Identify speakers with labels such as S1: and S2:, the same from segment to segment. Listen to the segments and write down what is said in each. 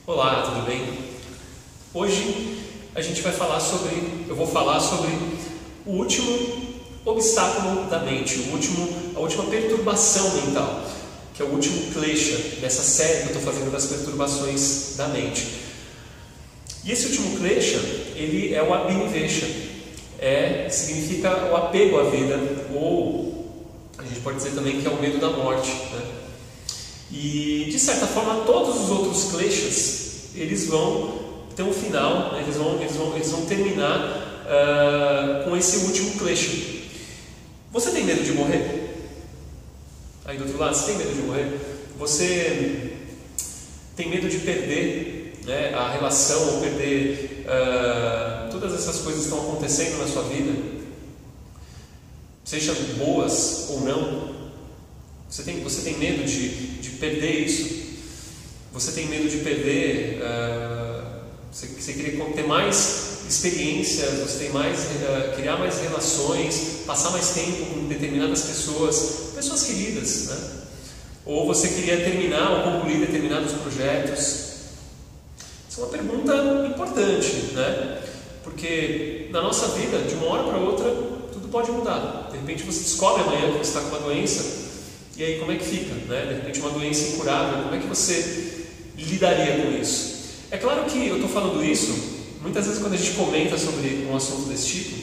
S1: Olá, tudo bem? Hoje eu vou falar sobre o último obstáculo da mente, a última perturbação mental, que é o último klesha dessa série que eu estou fazendo das perturbações da mente. E esse último klesha, ele é o abhinivesha, significa o apego à vida, ou a gente pode dizer também que é o medo da morte, né? E de certa forma todos os outros kleshas eles vão ter um final, né? eles vão terminar com esse último klesha. Você tem medo de morrer? Aí do outro lado, você tem medo de morrer? Você tem medo de perder, né, a relação, ou perder todas essas coisas que estão acontecendo na sua vida, sejam boas ou não? Você tem medo de perder isso? Você tem medo de perder? Você queria ter mais experiências, você criar mais relações, passar mais tempo com determinadas pessoas queridas, né? Ou você queria terminar ou concluir determinados projetos? Essa é uma pergunta importante, né? Porque na nossa vida, de uma hora para outra, tudo pode mudar. De repente você descobre amanhã que você está com uma doença. E aí como é que fica, né? De repente uma doença incurável, como é que você lidaria com isso? É claro que eu estou falando isso, muitas vezes quando a gente comenta sobre um assunto desse tipo,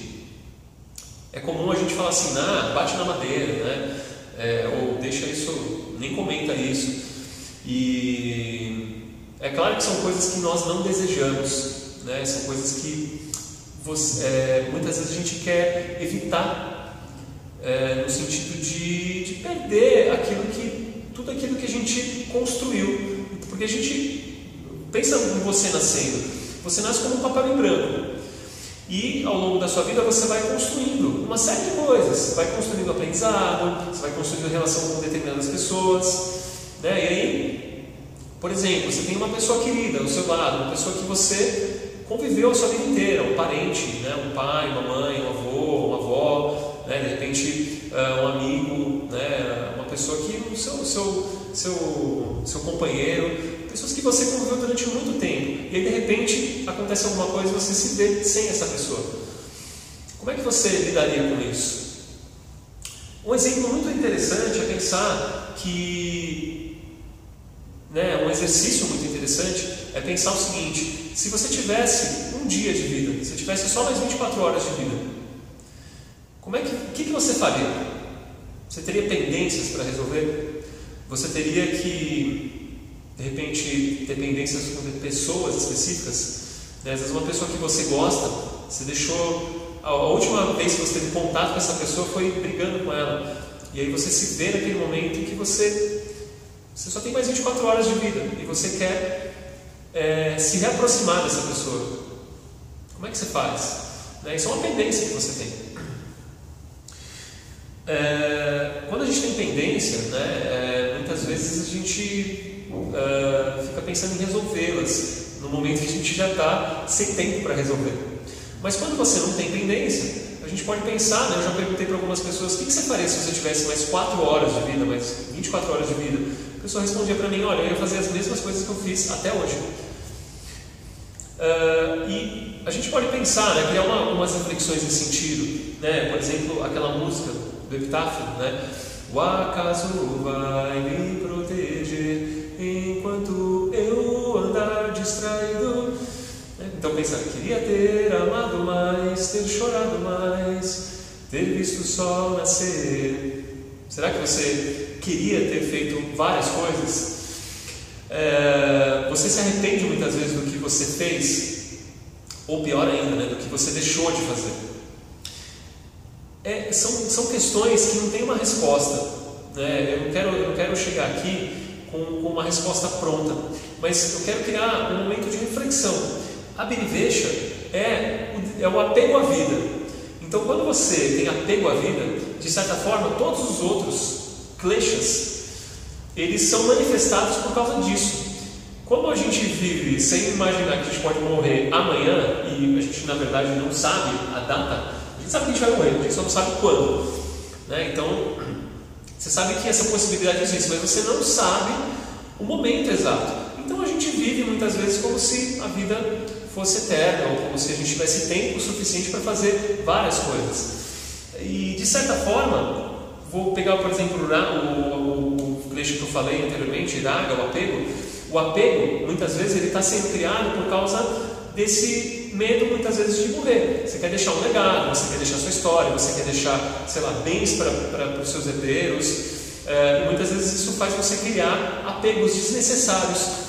S1: é comum a gente falar assim, bate na madeira, né? Ou deixa isso, nem comenta isso. E é claro que são coisas que nós não desejamos, né? São coisas que muitas vezes a gente quer evitar, no sentido de perder tudo aquilo que a gente construiu. Porque a gente pensa em você nascendo, você nasce como um papel em branco, e ao longo da sua vida você vai construindo uma série de coisas. Você vai construindo aprendizado, você vai construindo relação com determinadas pessoas, né? E aí, por exemplo, você tem uma pessoa querida ao seu lado, uma pessoa que você conviveu a sua vida inteira, um parente, né? Um pai, uma mãe, um avô, uma avó, né? De repente um amigo, né? Uma pessoa que seu companheiro, pessoas que você conviveu durante muito tempo, e aí de repente acontece alguma coisa e você se vê sem essa pessoa. Como é que você lidaria com isso? Um exemplo muito interessante é pensar que, né, um exercício muito interessante é pensar o seguinte: se você tivesse um dia de vida, se tivesse só mais 24 horas de vida, o que você faria? Você teria pendências para resolver? Você teria que, de repente, ter pendências com pessoas específicas, né? Às vezes uma pessoa que você gosta, você deixou, a última vez que você teve contato com essa pessoa foi brigando com ela, e aí você se vê naquele momento em que você só tem mais 24 horas de vida, e você quer se reaproximar dessa pessoa. Como é que você faz? Né? Isso é uma pendência que você tem. Quando a gente tem pendência, né, muitas vezes a gente fica pensando em resolvê-las no momento que a gente já está sem tempo para resolver. Mas quando você não tem pendência, a gente pode pensar, né, eu já perguntei para algumas pessoas: o que você faria se você tivesse mais 4 horas de vida, mais 24 horas de vida? A pessoa respondia para mim: olha, eu ia fazer as mesmas coisas que eu fiz até hoje. E a gente pode pensar, né, criar umas reflexões nesse sentido, né? Por exemplo, aquela música do Epitáfio, né? O acaso vai me proteger enquanto eu andar distraído. Então pensar: queria ter amado mais, ter chorado mais, ter visto o sol nascer. Será que você queria ter feito várias coisas? Você se arrepende muitas vezes do que você fez? Ou pior ainda, né, do que você deixou de fazer? São questões que não tem uma resposta, né? Eu não quero chegar aqui com uma resposta pronta, mas eu quero criar um momento de reflexão. Abhinivesha é o apego à vida. Então, quando você tem apego à vida, de certa forma, todos os outros kleshas, eles são manifestados por causa disso. Como a gente vive sem imaginar que a gente pode morrer amanhã, e a gente na verdade não sabe a data, a gente sabe que a gente vai morrer, a gente só não sabe quando, né? Então, você sabe que essa possibilidade existe, mas você não sabe o momento exato. Então a gente vive muitas vezes como se a vida fosse eterna, ou como se a gente tivesse tempo suficiente para fazer várias coisas. E de certa forma, vou pegar, por exemplo, o klesha que eu falei anteriormente, raga, o apego. O apego, muitas vezes, ele está sendo criado por causa desse medo, muitas vezes, de morrer. Você quer deixar um legado, você quer deixar sua história, você quer deixar, sei lá, bens para os seus herdeiros. E muitas vezes isso faz você criar apegos desnecessários.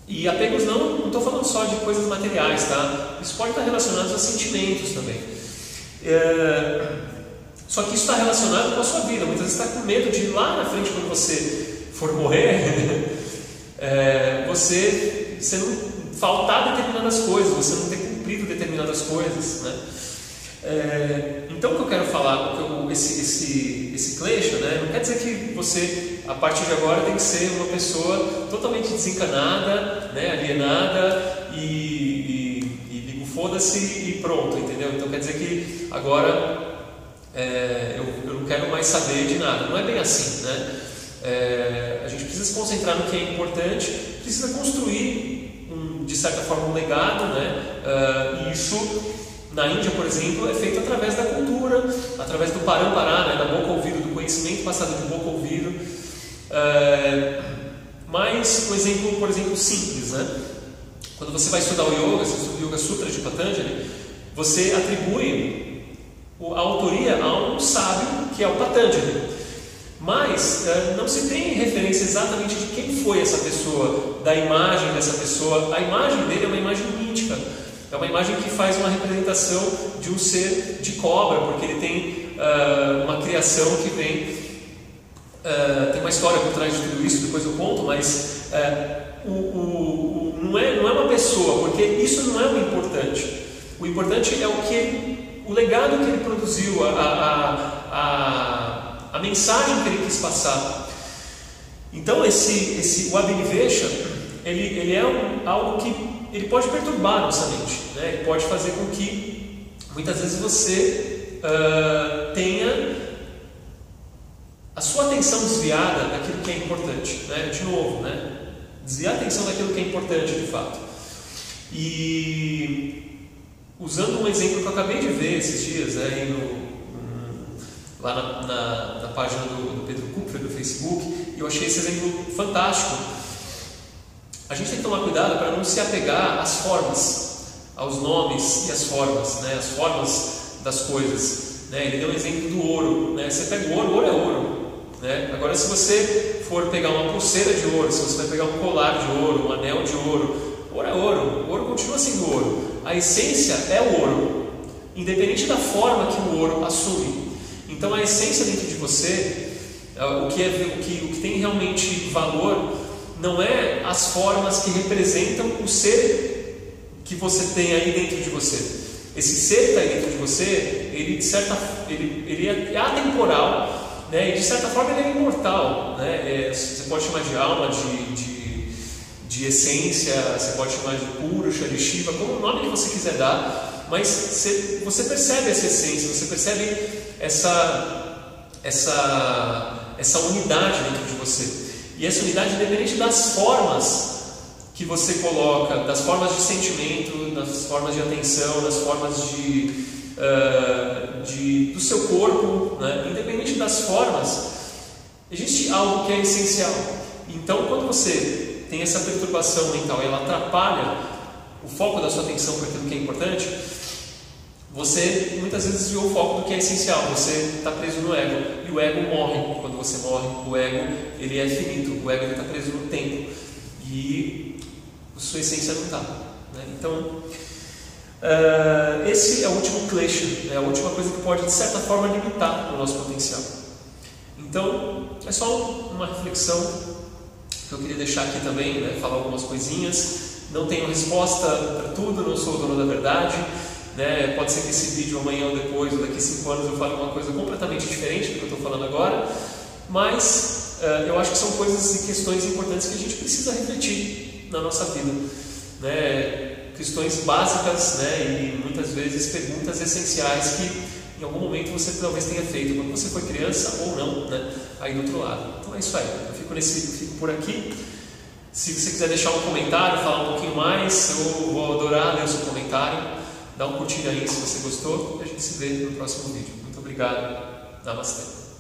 S1: E apegos não estou falando só de coisas materiais, tá? Isso pode estar relacionado a sentimentos também. Só que isso está relacionado com a sua vida. Muitas vezes você está com medo de ir lá na frente, quando você for morrer, você não faltar determinadas coisas, você não ter cumprido determinadas coisas, né? Então o que eu quero falar, esse klesha, né, não quer dizer que você, a partir de agora, tem que ser uma pessoa totalmente desencanada, né, alienada e ligo foda-se e pronto, entendeu? Então quer dizer que agora eu não quero mais saber de nada. Não é bem assim, né? A gente precisa se concentrar no que é importante, precisa construir de certa forma um legado, né? E isso na Índia, por exemplo, é feito através da cultura, através do parampará, né? Da boca ao ouvido, do conhecimento passado de boca ao ouvido. Mas um exemplo, por exemplo, simples, né? Quando você vai estudar o yoga, você estuda o Yoga Sutra de Patanjali, você atribui a autoria a um sábio, que é o Patanjali. Mas não se tem referência exatamente de quem foi essa pessoa, da imagem dessa pessoa. A imagem dele é uma imagem mítica, é uma imagem que faz uma representação de um ser de cobra, porque ele tem uma criação que vem, tem uma história por trás de tudo isso, depois eu conto, mas não é uma pessoa, porque isso não é o importante. O importante é o legado que ele produziu, a mensagem que ele quis passar. Então o Abhinivesha, ele é algo que ele pode perturbar a nossa mente, né? Ele pode fazer com que muitas vezes você tenha a sua atenção desviada daquilo que é importante, né? De novo, né? Desviar a atenção daquilo que é importante de fato. E usando um exemplo que eu acabei de ver esses dias, né? Lá na página do Pedro Kupfer do Facebook, e eu achei esse exemplo fantástico. A gente tem que tomar cuidado para não se apegar às formas, aos nomes e às formas, né? As formas das coisas, né? Ele deu um exemplo do ouro, né? Você pega o ouro é ouro, né? Agora, se você for pegar uma pulseira de ouro, se você vai pegar um colar de ouro, um anel de ouro, ouro é ouro, o ouro continua sendo ouro. A essência é o ouro, independente da forma que o ouro assume. Então, a essência dentro de você, o que tem realmente valor, não é as formas que representam o ser que você tem aí dentro de você. Esse ser que está aí dentro de você, ele é atemporal, né? E de certa forma ele é imortal, né? Você pode chamar de alma, de essência, você pode chamar de Purusha, de Shiva, como o nome que você quiser dar, mas você percebe essa essência, você percebe essa unidade dentro de você. E essa unidade, independente das formas que você coloca, das formas de sentimento, das formas de atenção, das formas do seu corpo, né? Independente das formas, existe algo que é essencial. Então, quando você tem essa perturbação mental e ela atrapalha o foco da sua atenção para aquilo que é importante, você muitas vezes desviou o foco do que é essencial. Você está preso no ego, e o ego morre. Quando você morre, o ego ele é finito, o ego está preso no tempo, e a sua essência não está, né? Então, esse é o último klesha, é a última coisa que pode, de certa forma, limitar o nosso potencial. Então, é só uma reflexão que eu queria deixar aqui também, né? Falar algumas coisinhas. Não tenho resposta para tudo, não sou o dono da verdade, né? Pode ser que esse vídeo amanhã ou depois, ou daqui 5 anos, eu fale uma coisa completamente diferente do que eu estou falando agora, mas eu acho que são coisas e questões importantes que a gente precisa refletir na nossa vida, né? Questões básicas, né? E muitas vezes perguntas essenciais que em algum momento você talvez tenha feito quando você foi criança ou não, né? Aí do outro lado. Então é isso aí, eu fico por aqui. Se você quiser deixar um comentário, falar um pouquinho mais, eu vou adorar ler o seu comentário. Dá um curtir aí se você gostou e a gente se vê no próximo vídeo. Muito obrigado. Namastê.